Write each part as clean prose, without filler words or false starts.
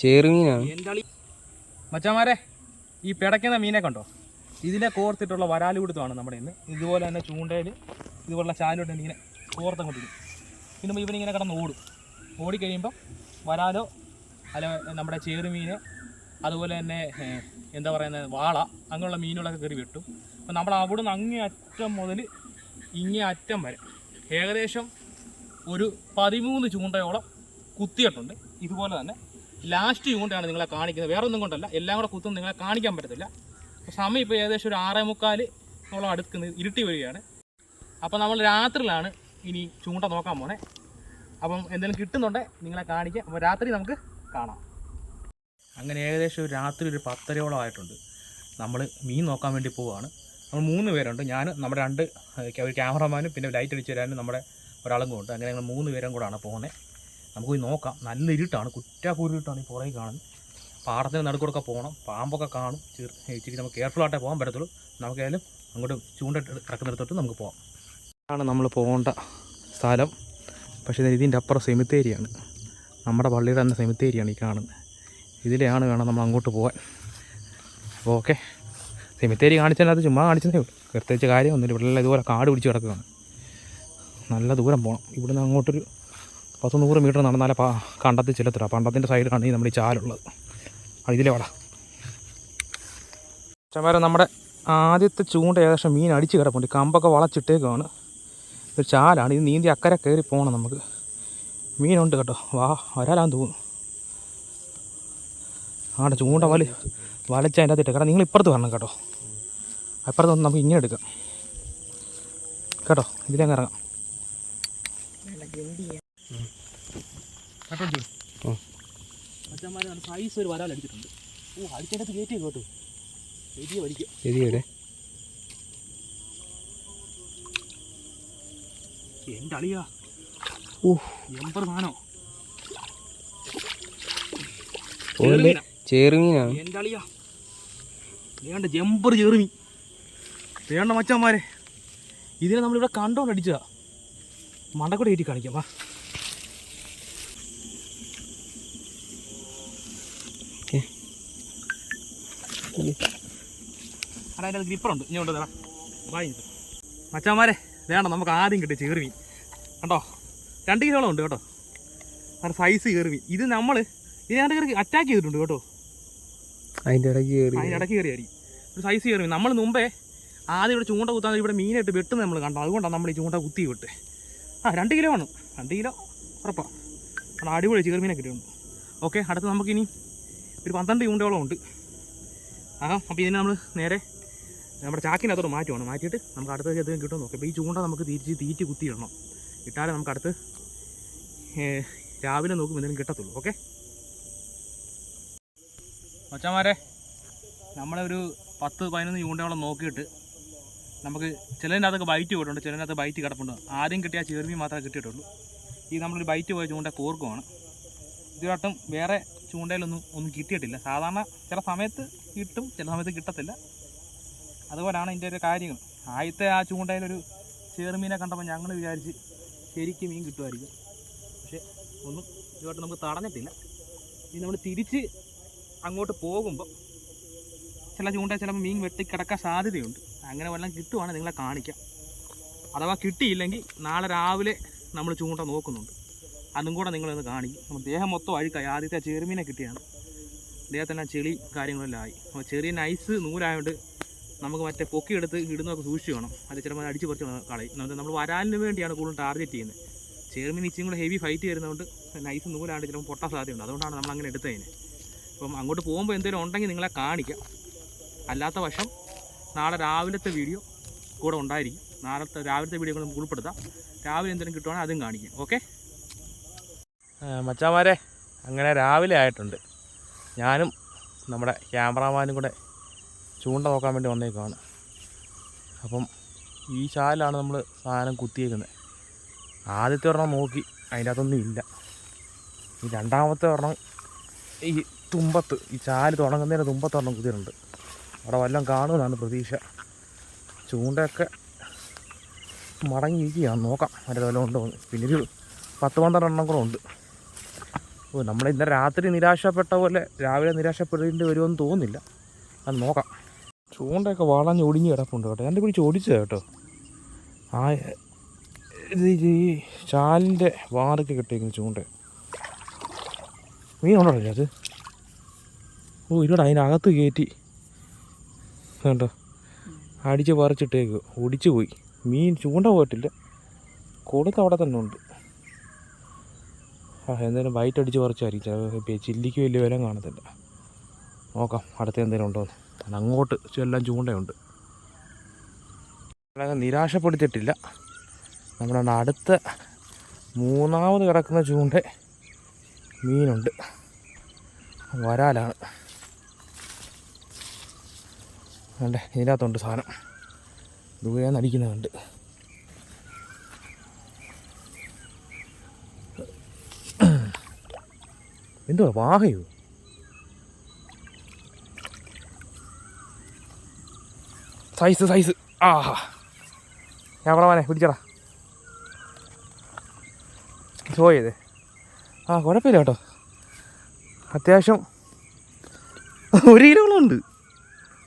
ചെറുമീനാണ് മച്ചാമാരെ. ഈ പിടയ്ക്കുന്ന മീനെ കണ്ടോ? ഇതിനെ കോർത്തിട്ടുള്ള വരാല് കൊടുത്താണ് നമ്മുടെ ഇന്ന്. ഇതുപോലെ തന്നെ ചൂണ്ടയിൽ ഇതുപോലുള്ള ചാലോട്ട് ഇങ്ങനെ കോർത്തം കൊണ്ടിരിക്കും. പിന്നെ ഇവനിങ്ങനെ കിടന്ന് ഓടും. ഓടിക്കഴിയുമ്പം വരാലോ അല്ല നമ്മുടെ ചെറുമീൻ, അതുപോലെ തന്നെ എന്താ പറയുന്നത് വാള, അങ്ങനെയുള്ള മീനുകളൊക്കെ കയറി വെട്ടും. അപ്പം നമ്മൾ അവിടെ നിന്ന് അങ്ങേ അറ്റം മുതൽ ഇങ്ങേ അറ്റം വരെ ഏകദേശം ഒരു 13 ചൂണ്ടയോളം കുത്തിയിട്ടുണ്ട്. ഇതുപോലെ തന്നെ ലാസ്റ്റ് ചൂണ്ടയാണ് നിങ്ങളെ കാണിക്കുന്നത്. വേറെ ഒന്നും കൊണ്ടല്ല, എല്ലാം കൂടെ കുത്തും നിങ്ങളെ കാണിക്കാൻ പറ്റത്തില്ല. സമയം ഇപ്പോൾ ഏകദേശം ഒരു 6:45 അടുക്കുന്നത്, ഇരുട്ടി വരികയാണ്. അപ്പോൾ നമ്മൾ രാത്രിയിലാണ് ഇനി ചൂണ്ട നോക്കാൻ പോണേ. അപ്പം എന്തെങ്കിലും കിട്ടുന്നുണ്ടെങ്കിൽ നിങ്ങളെ കാണിക്കാം. അപ്പോൾ രാത്രി നമുക്ക് കാണാം. അങ്ങനെ ഏകദേശം ഒരു രാത്രി ഒരു 10:30 ആയിട്ടുണ്ട്. നമ്മൾ മീൻ നോക്കാൻ വേണ്ടി പോവുകയാണ്. നമ്മൾ 3 പേരുണ്ട്. ഞാൻ നമ്മുടെ 2 ഒരു ക്യാമറമാനും പിന്നെ ലൈറ്റ് അടിച്ച് തരാനും നമ്മുടെ ഒരാളും കൊണ്ട്. അങ്ങനെ ഞങ്ങൾ 3 പേരും കൂടാണ് പോകുന്നത്. നമുക്ക് പോയി നോക്കാം. നല്ല ഇരുട്ടാണ്, കുറ്റാക്കൂരിട്ടാണ് ഈ പുറകെ കാണുന്നത്. പാടത്തിന് നടുക്കൂടൊക്കെ പോകണം, പാമ്പൊക്കെ കാണും. ഇച്ചിരി നമുക്ക് കെയർഫുള്ളായിട്ടേ പോകാൻ പറ്റത്തുള്ളൂ. നമുക്കായാലും അങ്ങോട്ട് ചൂണ്ട കിടക്കുന്നിടത്തോട്ട് നമുക്ക് പോകാം. ആണ് നമ്മൾ പോകേണ്ട സ്ഥലം. പക്ഷേ ഇതിൻ്റെ അപ്പുറം സെമിത്തേരിയാണ്, നമ്മുടെ പള്ളിയുടെ തന്നെ സെമിത്തേരിയാണ് ഈ കാണുന്നത്. ഇതിലെയാണ് വേണം നമ്മൾ അങ്ങോട്ട് പോകാൻ. അപ്പോൾ ഓക്കെ, സെമിത്തേരി കാണിച്ചതിനകത്ത് ചുമ്മാ കാണിച്ചതേ ഉള്ളൂ, പ്രത്യേകിച്ച് കാര്യമൊന്നുമില്ല. ഇവിടെ ഇതുപോലെ കാട് പിടിച്ച് കിടക്കുകയാണ്. നല്ല ദൂരം പോകണം. ഇവിടുന്ന് അങ്ങോട്ടൊരു 100 മീറ്റർ നടന്നാലേ കണ്ടത്തിൽ ചെല്ലത്തില്ല. പണ്ടത്തിൻ്റെ സൈഡിലാണ് ഈ നമ്മുടെ ഈ ചാലുള്ളത്. ഇതിലെ വേടാ ചമാരം. നമ്മുടെ ആദ്യത്തെ ചൂണ്ട ഏകദേശം മീൻ അടിച്ച് കിടപ്പുണ്ട്. കമ്പൊക്കെ വളച്ചിട്ടേക്കാണ്. ഒരു ചാലാണ് ഇത്. നീന്തി അക്കരെ കയറി പോകണം നമുക്ക്. മീനുണ്ട് കേട്ടോ, വരാലാന്ന് തോന്നുന്നു. ആടെ ചൂണ്ട വലിച്ച അതിൻ്റെ അകത്തിട്ട് കേട്ടോ. നിങ്ങൾ ഇപ്പുറത്ത് വരണം കേട്ടോ. അപ്പുറത്ത് വന്ന് നമുക്ക് ഇങ്ങനെ എടുക്കാം കേട്ടോ. ഇതിലങ്ങ് ഇറങ്ങാം. സൈസ് ഒരു വരാൽ അടിച്ചിട്ടുണ്ട്. അടിച്ചതിനകത്ത് കയറ്റി കേട്ടോ. എൻ്റെ അളിയാ, എമ്പർ സാധനോ ചെറുമീനാണ്. എൻ്റെ അളിയാ വേണ്ട ജമ്പർ ചെറുമീൻ വേണ്ട മച്ചന്മാരെ. ഇതിനെ നമ്മളിവിടെ കണ്ടോണ്ട് അടിച്ചതാ. മണ്ടക്കൂടെ കയറ്റി കാണിക്കാം. വാ അവിടെ അതിൻ്റെ ഗ്രിപ്പറുണ്ട്. ഇനി കൊണ്ട് തരാം. വായി മച്ചാന്മാരെ വേണ്ട, നമുക്ക് ആദ്യം കിട്ടിയ ചെറുമീൻ കണ്ടോ. 2 കിലോളം ഉണ്ട് കേട്ടോ. നല്ല സൈസ് ചെറുമീൻ. ഇത് നമ്മൾ ഇതിനകത്ത് കയറി അറ്റാക്ക് ചെയ്തിട്ടുണ്ട് കേട്ടോ. അതിൻ്റെ ഇടയ്ക്ക് കയറിയായിരിക്കും ഒരു സൈസ് ചെറുമീൻ. നമ്മൾ മുമ്പേ ആദ്യം ഇവിടെ ചൂണ്ട കുത്താൻ ഇവിടെ മീനായിട്ട് വെട്ടുന്നത് നമ്മൾ കണ്ടോ. അതുകൊണ്ടാണ് നമ്മൾ ഈ ചൂണ്ട കുത്തി വിട്ട്. 2 കിലോ ആണ്. 2 കിലോ ഉറപ്പാണ്. അത് അടിപൊളി ചെറുമീനെ കിട്ടിയിട്ടുണ്ട്. ഓക്കെ, അടുത്ത് നമുക്കിനി ഒരു 12 ചൂണ്ടയോളം ഉണ്ട്. അപ്പോൾ ഇതിനെ നമ്മൾ നേരെ നമ്മുടെ ചാക്കിനകത്തോട് മാറ്റിയിട്ട് നമുക്ക് അടുത്ത എന്തെങ്കിലും കിട്ടുമെന്ന് നോക്കാം. അപ്പോൾ ഈ ചൂണ്ട നമുക്ക് തീറ്റി കുത്തിയിടണം. ഇട്ടാലേ നമുക്ക് അടുത്ത് രാവിലെ നോക്കും എന്തെങ്കിലും കിട്ടത്തുള്ളൂ. ഓക്കെ മച്ചാന്മാരെ, നമ്മളൊരു 10-15 ചൂണ്ടയോളം നോക്കിയിട്ട് നമുക്ക് ചിലതിൻ്റെ അകത്തൊക്കെ ബൈറ്റ് പോയിട്ടുണ്ട്, ചിലതിനകത്ത് ബൈറ്റ് കിടപ്പുണ്ട്. ആദ്യം കിട്ടിയ ചെറുമീൻ മാത്രമേ കിട്ടിയിട്ടുള്ളൂ. ഈ നമ്മളൊരു ബൈറ്റ് പോയ ചൂണ്ട കോർക്കുമാണ്. ഇതുവട്ടം വേറെ ചൂണ്ടയിലൊന്നും കിട്ടിയിട്ടില്ല. സാധാരണ ചില സമയത്ത് കിട്ടും, ചില സമയത്ത് കിട്ടത്തില്ല. അതുപോലെയാണ് ഇതിൻ്റെ ഒരു കാര്യങ്ങൾ. ആദ്യത്തെ ആ ചൂണ്ടയിലൊരു ചെറുമീനെ കണ്ടപ്പോൾ ഞങ്ങൾ വിചാരിച്ച് ശരിക്കും മീൻ കിട്ടുമായിരിക്കും. പക്ഷേ ഒന്നും ഇതുവട്ടം നമുക്ക് തടഞ്ഞിട്ടില്ല. ഇനി നമ്മൾ തിരിച്ച് അങ്ങോട്ട് പോകുമ്പോൾ ചില ചൂണ്ടയിൽ ചിലപ്പോൾ മീൻ വെട്ടിക്കിടക്കാൻ സാധ്യതയുണ്ട്. അങ്ങനെ വല്ലതും കിട്ടുവാണെങ്കിൽ നിങ്ങളെ കാണിക്കാം. അഥവാ കിട്ടിയില്ലെങ്കിൽ നാളെ രാവിലെ നമ്മൾ ചൂണ്ട നോക്കുന്നുണ്ട്, അതും കൂടെ നിങ്ങളൊന്ന് കാണിക്കും. നമ്മൾ ദേഹം മൊത്തം അഴുക്കായി. ആദ്യത്തെ ചെറുമീനെ കിട്ടിയാണ്. ദേഹത്തെല്ലാം ചെളി കാര്യങ്ങളെല്ലാം ആയി. അപ്പോൾ ചെറിയ നൈസ് നൂലായതുകൊണ്ട് നമുക്ക് മറ്റേ പൊക്കിയെടുത്ത് ഇടുന്നതൊക്കെ സൂക്ഷിച്ച് വേണം. അത് ചിലപ്പോൾ അടിച്ച് കുറച്ച് കളയും. നമ്മൾ വരാലിന് വേണ്ടിയാണ് കൂടുതൽ ടാർഗറ്റ് ചെയ്യുന്നത്. ചെറുമീൻ ഇച്ചിരി കൂടെ ഹെവി ഫൈറ്റ് വരുന്നതുകൊണ്ട് നൈസ് നൂലാണ്ട് ചിലപ്പോൾ പൊട്ടാൻ സാധ്യതയുണ്ട്. അതുകൊണ്ടാണ് നമ്മൾ അങ്ങനെ എടുത്തതിന്. അപ്പം അങ്ങോട്ട് പോകുമ്പോൾ എന്തെങ്കിലും ഉണ്ടെങ്കിൽ നിങ്ങളെ കാണിക്കാം. അല്ലാത്ത വശം നാളെ രാവിലത്തെ വീഡിയോ കൂടെ ഉണ്ടായിരിക്കും. രാവിലത്തെ വീഡിയോ കൂടെ ഉൾപ്പെടുത്താം. രാവിലെ എന്തെങ്കിലും കിട്ടുവാണെങ്കിൽ അതും കാണിക്കാം. ഓക്കെ മച്ചാന്മാരെ, അങ്ങനെ രാവിലെ ആയിട്ടുണ്ട്. ഞാനും നമ്മുടെ ക്യാമറാമാനും കൂടെ ചൂണ്ട നോക്കാൻ വേണ്ടി വന്നേക്കാണ്. അപ്പം ഈ ചാലിലാണ് നമ്മൾ സാധനം കുത്തിയേക്കുന്നത്. ആദ്യത്തെ ഒരെണ്ണം നോക്കി, അതിൻ്റെ അകത്തൊന്നും ഇല്ല. ഈ രണ്ടാമത്തെ ഒരെണ്ണം ഈ തുമ്പത്ത്, ഈ ചാല് തുടങ്ങുന്നതിന് തുമ്പത്തൊരെണ്ണം കുത്തിയിട്ടുണ്ട്. അവിടെ വല്ലതും കാണുമെന്നാണ് പ്രതീക്ഷ. ചൂണ്ടയൊക്കെ മടങ്ങിയിരിക്കുകയാണ്. നോക്കാം മറ്റേ വല്ലതും ഉണ്ടോ എന്ന്. പിന്നെ ഒരു 10-12 എണ്ണം കൂടെ ഉണ്ട്. ഓ, നമ്മൾ ഇന്നലെ രാത്രി നിരാശപ്പെട്ട പോലെ രാവിലെ നിരാശപ്പെടേണ്ടി വരുമെന്ന് തോന്നുന്നില്ല. അത് നോക്കാം. ചൂണ്ടയൊക്കെ വളഞ്ഞ് ഒടിഞ്ഞ് കിടപ്പുണ്ട് കേട്ടോ. എൻ്റെ പിടിച്ച് ഓടിച്ചതാണ് കേട്ടോ. ആ ഇത് ഈ ചാലിൻ്റെ വാതൊക്കെ കിട്ടിയിരിക്കുന്ന ചൂണ്ട മീനുണ്ടോ അത്? ഓ ഇവിടെ അതിനകത്ത് കയറ്റി കണ്ടോ അടിച്ച് പറിച്ചിട്ടേക്ക് ഒടിച്ചു പോയി. മീൻ ചൂണ്ട പോയിട്ടില്ല, കൊടുത്ത് അവിടെ തന്നെ ഉണ്ട്. എന്തായാലും വൈറ്റ് അടിച്ച് പറിച്ചായിരിക്കും. ചില്ലിക്ക് വലിയ വില കാണത്തില്ല. നോക്കാം അടുത്ത എന്തെങ്കിലും ഉണ്ടോ എന്ന്. അങ്ങോട്ട് എല്ലാം ചൂണ്ടയുണ്ട്. നിരാശപ്പെടുത്തിയിട്ടില്ല. നമ്മുടെ അടുത്ത 3ാമത് കിടക്കുന്ന ചൂണ്ട മീനുണ്ട്. വരാലാണ്. അല്ലേ ഇതിനകത്തുണ്ട് സാധനം. ദൂരെ നടിക്കുന്നുണ്ട്. എന്തുവാ വാഹയോ? സൈസ് ആഹാ ക്യാമറമാനെ പിടിച്ചടാ. ഷോ ചെയ്തേ. കുഴപ്പമില്ല കേട്ടോ. അത്യാവശ്യം 1 കിലോളം ഉണ്ട്.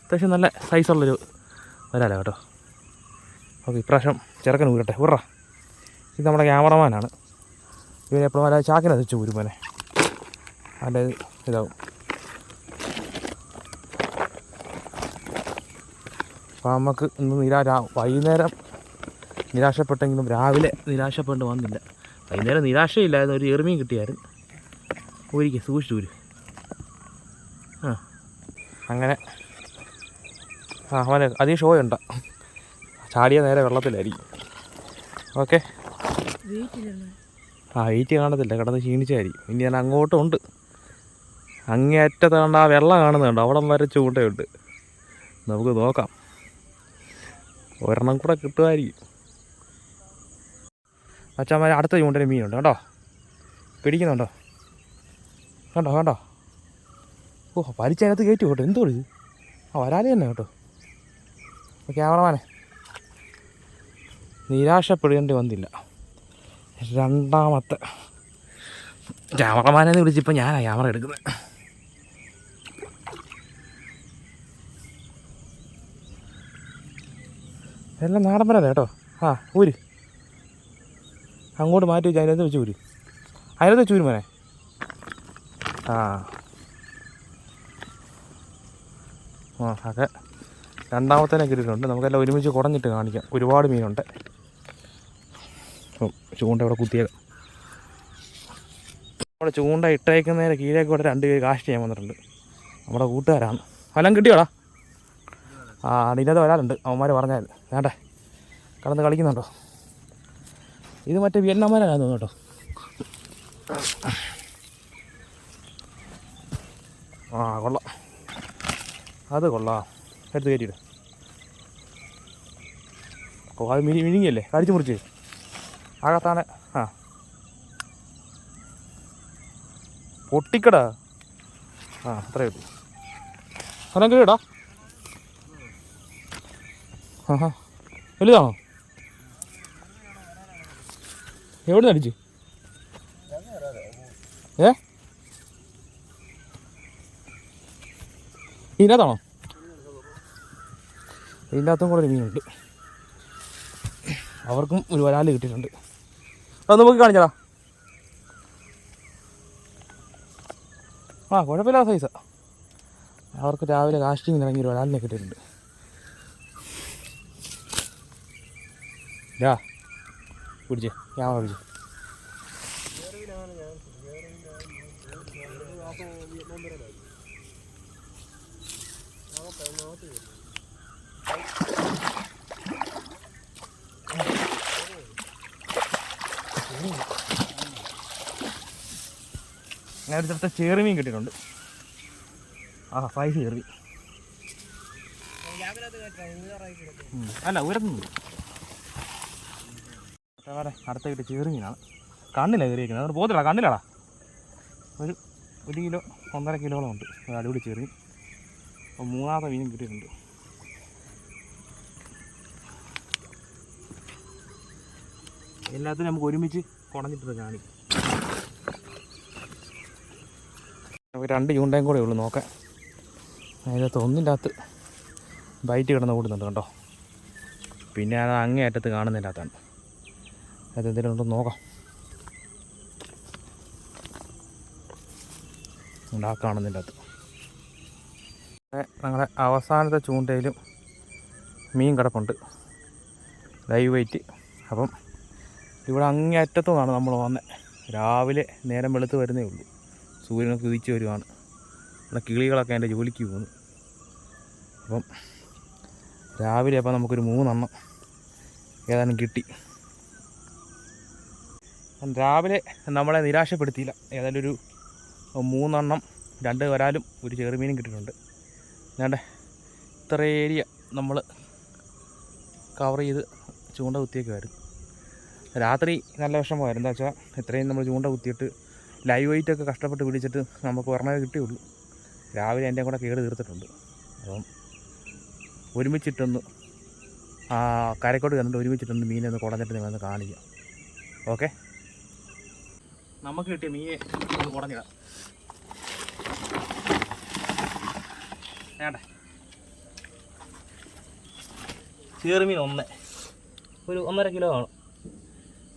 അത്യാവശ്യം നല്ല സൈസുള്ളൊരു വരാല കേട്ടോ. ഓക്കെ, ഇപ്രാവശ്യം ചെറുക്കൻ ഊരട്ടെ. ഊറാ. ഇത് നമ്മുടെ ക്യാമറമാനാണ്. ഇവനെപ്പോഴും അല്ല ചാക്കിനകത്ത് വെച്ച് ഊരുമോനെ. അതിൻ്റെ ഇതാവും. അപ്പോൾ നമുക്ക് ഇന്ന് വൈകുന്നേരം നിരാശപ്പെട്ടെങ്കിലും രാവിലെ നിരാശപ്പെട്ട് വന്നില്ല. വൈകുന്നേരം നിരാശയില്ലായിരുന്നു. ഒരു എറുമീൻ കിട്ടിയായിരുന്നു. ഊരിക്ക് സൂക്ഷിച്ചൂര്. അങ്ങനെ അവന് അധികം ഷോ ഉണ്ട. ചാടിയ നേരെ വെള്ളത്തിലായിരിക്കും. ഓക്കെ. വെയിറ്റ് കാണത്തില്ല, കിടന്ന് ക്ഷീണിച്ചായിരിക്കും. ഇനി ഞാൻ അങ്ങോട്ടും ഉണ്ട്. അങ്ങേയറ്റത്ത് കണ്ട ആ വെള്ളം കാണുന്നുണ്ട്, അവിടം വരെ ചൂണ്ടയുണ്ട്. നമുക്ക് നോക്കാം, ഒരെണ്ണം കൂടെ കിട്ടുമായിരിക്കും. അച്ഛന്മാർ അടുത്ത ചൂണ്ടയിൽ മീനുണ്ട് കേട്ടോ. പിടിക്കുന്നുണ്ടോ? കണ്ടോ? ഓ, വലിച്ചതിനകത്ത് കയറ്റി കേട്ടോ. എന്തോ ഇത്? വരാലി തന്നെ കേട്ടോ. ക്യാമറമാനെ നിരാശപ്പെടേണ്ടി വന്നില്ല. 2ാമത്തെ ക്യാമറമാനെ വിളിച്ചിപ്പോൾ ഞാനാണ് ക്യാമറ എടുക്കുന്നത്. എല്ലാം നാടൻ വരാലേ കേട്ടോ. ഊര് അങ്ങോട്ട് മാറ്റി വെച്ച് അതിനകത്ത് വെച്ച് ഊര്. അതിനകത്ത് വെച്ച് ഊര് മോനെ. അതെ 2ാമത്തേനെ കിട്ടിയിട്ടുണ്ട്. നമുക്കെല്ലാം ഒരുമിച്ച് കുടഞ്ഞിട്ട് കാണിക്കാം. ഒരുപാട് മീനുണ്ട്. ചൂണ്ട ഇവിടെ കുത്തിയേക്കാം. നമ്മുടെ ചൂണ്ട ഇട്ടേക്കുന്നതിന് കീഴേക്ക് ഇവിടെ 2 പേര് കാസ്റ്റ് ചെയ്യാൻ വന്നിട്ടുണ്ട്. നമ്മുടെ കൂട്ടുകാരാണ്. വല്ലതും കിട്ടിയോടാ? അതിനകത്ത് വരാറുണ്ട്. അവന്മാർ പറഞ്ഞാൽ വേണ്ടേ കടന്ന് കളിക്കുന്നുണ്ടോ? ഇത് മറ്റേ വിയറ്റ്നാംകാരാണെന്ന് തോന്നുന്നു കേട്ടോ. കൊള്ളാം, അത് കൊള്ളാം. എടുത്ത് കയറ്റിയിട്. അത് മിനിങ്ങിയല്ലേ, കടിച്ചു മുറിച്ച് ആകത്താണ്. പൊട്ടിക്കടാ. അത്രയേ ഉള്ളൂ. സ്ഥലം കേടാ. വലുതാണോ? എവിടെ നിന്ന് അടിച്ചു? ഇതിനകത്താണോ? ഇതിനകത്തും കൂടെ ഒരു മീനുണ്ട്. അവർക്കും ഒരു വരാല് കിട്ടിയിട്ടുണ്ട്. അത് നമുക്ക് കാണിച്ചടാ. കുഴപ്പമില്ലാത്ത സൈസാ. അവർക്ക് രാവിലെ കാസ്റ്റിങ്ങിന് ഇറങ്ങി ഒരു വരാലിനെ കിട്ടിയിട്ടുണ്ട്. പിടിച്ചേ, ക്യാമറ പിടിച്ചേ. ഞാൻ ഒരു സ്ഥലത്തെ ചേറുമീൻ കിട്ടിയിട്ടുണ്ട്. സൈസ് ചേറി. അല്ല ഉയർന്നു. അടുത്ത കിട്ടിയ ചേറുമീനാണ്. കണ്ണിലാണ് കയറിയിരിക്കുന്നത്. അത് പോത്തില്ല, കണ്ണിലാടാ. ഒരു 1 കിലോ 1.5 കിലോളം ഉണ്ട്. അടിപൊളി ചേറുമീൻ. അപ്പോൾ 3ാമത്തെ മീനും കിട്ടിയിട്ടുണ്ട്. എല്ലാത്തിനും നമുക്ക് ഒരുമിച്ച് കുടഞ്ഞിട്ട് കാണിക്കും. നമുക്ക് 2 ചൂണ്ടയും കൂടെ ഉള്ളൂ നോക്കാൻ. അതിനകത്ത് ഒന്നിൻ്റെ അകത്ത് ബൈറ്റ് കിടന്ന് ഓടുന്നുണ്ട് കേട്ടോ. പിന്നെ അത് അങ്ങേ അറ്റത്ത് കാണുന്നതിൻ്റെ അകത്താണ്. അത് എന്തെങ്കിലും ഉണ്ടോ നോക്കാം. ആ കാണുന്നതിൻ്റെ അകത്ത് ഞങ്ങളുടെ അവസാനത്തെ ചൂണ്ടയിലും മീൻ കിടപ്പുണ്ട്, ലൈവ് വെയിറ്റ്. അപ്പം ഇവിടെ അങ്ങേ അറ്റത്തുനിന്നാണ് നമ്മൾ വന്നത്. രാവിലെ നേരം വെളുത്ത് വരുന്നേ ഉള്ളൂ, സൂര്യനൊക്കെ ഉദിച്ച് വരുവാണ്. ഇവിടെ കിളികളൊക്കെ എൻ്റെ ജോലിക്ക് പോകുന്നു. അപ്പം രാവിലെ അപ്പം നമുക്കൊരു 3 എണ്ണം ഏതാനും കിട്ടി. രാവിലെ നമ്മളെ നിരാശപ്പെടുത്തിയില്ല. ഏതായാലും ഒരു 3 എണ്ണം, 2 വരാലും ഒരു ചെറുമീനും കിട്ടിയിട്ടുണ്ട്. ഞാണ്ട് ഇത്ര ഏരിയ നമ്മൾ കവർ ചെയ്ത് ചൂണ്ട കുത്തിയേക്കുമായിരുന്നു. രാത്രി നല്ല വിഷമമായിരുന്നു. എന്താ വെച്ചാൽ ഇത്രയും നമ്മൾ ചൂണ്ട കുത്തിയിട്ട് ലൈവ് വെയിറ്റൊക്കെ കഷ്ടപ്പെട്ട് പിടിച്ചിട്ട് നമുക്ക് പറഞ്ഞത് കിട്ടിയുള്ളൂ. രാവിലെ എൻ്റെ കൂടെ കേട് തീർത്തിട്ടുണ്ട്. അപ്പം ഒരുമിച്ചിട്ടൊന്ന് കരക്കോട്ട് കണ്ടിട്ട് ഒരുമിച്ചിട്ടൊന്ന് മീനെ ഒന്ന് കുടഞ്ഞിട്ട് നിങ്ങളൊന്ന് കാണിക്കാം. ഓക്കെ, നമുക്ക് കിട്ടിയ മീനെ ഒന്ന് കുടഞ്ഞിടാം. വേണ്ടേ, ചെറുമീൻ ഒരു 1.5 കിലോ കാണും.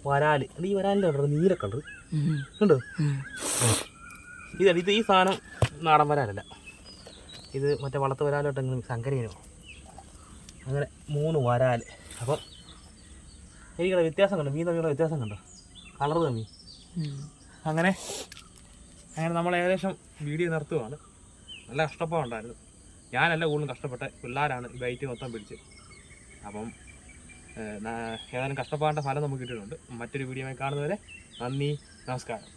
വരാൽ, ഈ വരാലിൻ്റെ കളർ നീല കളർ ഉണ്ടോ? ഇത് ഈ സാധനം നാടൻ വരാലല്ല, ഇത് മറ്റേ വളർത്ത് വരാലോട്ടെങ്കിലും സങ്കരയിനോ. അങ്ങനെ 3 വരാൽ. അപ്പം എനിക്കുള്ള വ്യത്യാസം കണ്ടോ, മീൻ തമ്മിലുള്ള വ്യത്യാസം കണ്ടോ, കളർ തമ്മി. അങ്ങനെ നമ്മൾ ഏകദേശം വീഡിയോ നിർത്തുകയാണ്. നല്ല കഷ്ടപ്പാടുണ്ടായിരുന്നു. ഞാനല്ല കൂടുതലും കഷ്ടപ്പെട്ട, പിള്ളേരാണ് ഈ ബൈറ്റ് മൊത്തം പിടിച്ച്. അപ്പം ഏതായാലും കഷ്ടപ്പാടിൻ്റെ ഫലം നമുക്ക് കിട്ടിയിട്ടുണ്ട്. മറ്റൊരു വീഡിയോയിൽ കാണുന്നവരെ നന്ദി, നമസ്കാരം.